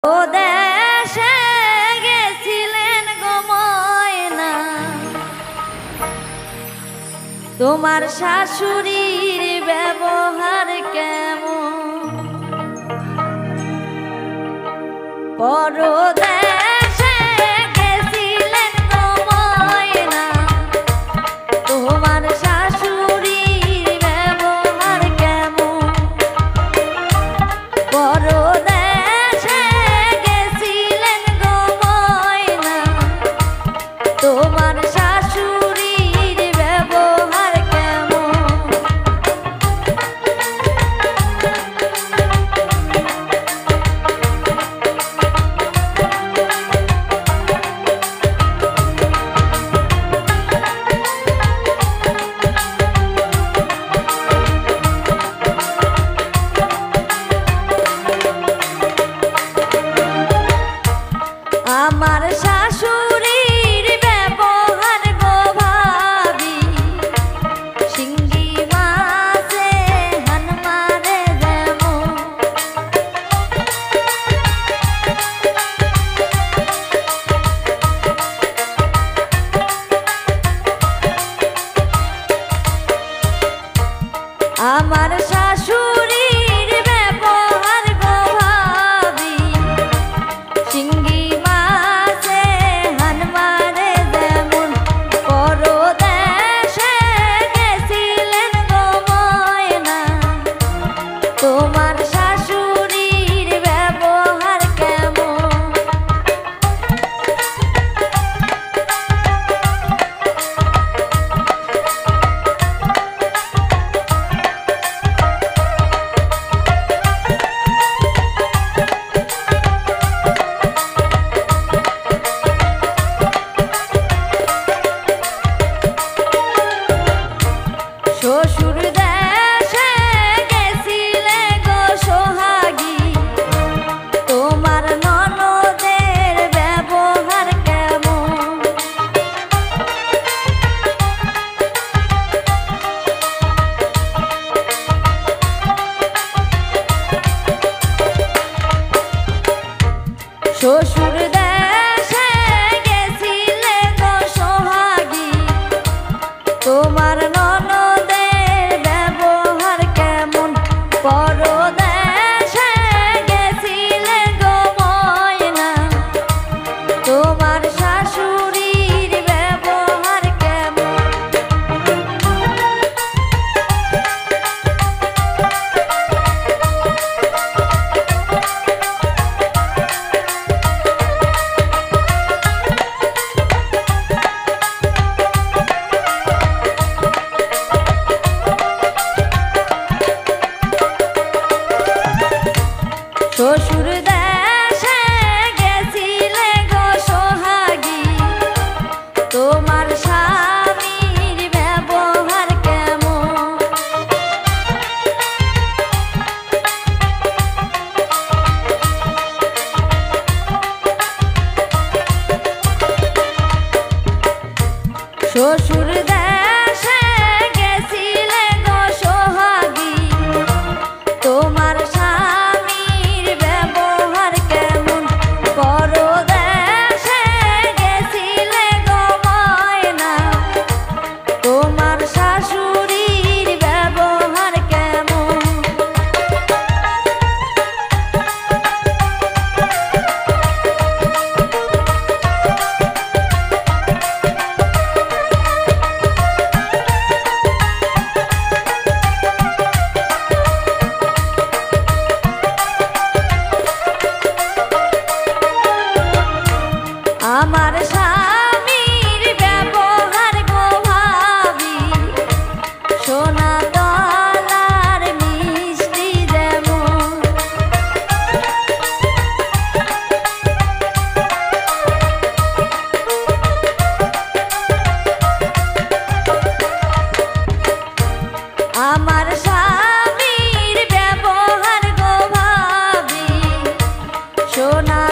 ও দেশে গেছিলেন গো ময়না, তোমার শাশুড়ির ব্যবহার কেমন? পরদেশে গেছিলেন গো ময়না, তোমার শাশুড়ির ব্যবহার কেমন? পরদেশে গেছিলেন গো ময়না, তোমার শাশুড়ির ব্যবহার কেমন? আমার শাশুড়ির ব্যবহার গো ভাবি, শিঙ্গি মাছে হান মারে যেমন। আমার শাশুড়ির ব্যবহার গো ভাবি, শিঙ্গি মাছে হান মারে যেমন। পরদেশে গেছিলেন গো ময়না, তোমার শাশুড়ির ব্যবহার কেমন? শ্বশুর দেশে গেছিলে গো সোহাগী, তোমার ননদের ব্যবহার কেমন? শ্বশুর দেশে গেছিলে গো সোহাগী, তোমার ননদের ব্যবহার কেমন? পরদেশে গেছিলে গো ময়না, তোমার শাশুড়ির ব্যবহার কেমন? শ্বশুর দেশে গেছিলে গো সোহাগী, তোমার স্বামীর ব্যবহার কেমন? শ্বশুর দেশে গেছিলে গো সোহাগী, তোমার স্বামীর ব্যবহার কেমন? পরদেশে গেছিলে গো ময়না, তোমার শাশুড়ির ব্যবহার কেমন? আমার স্বামীর ব্যবহার গো ভাবি, সোনা দলার মিষ্টি যেমন। আমার স্বামীর ব্যবহার গো ভাবি, সোনা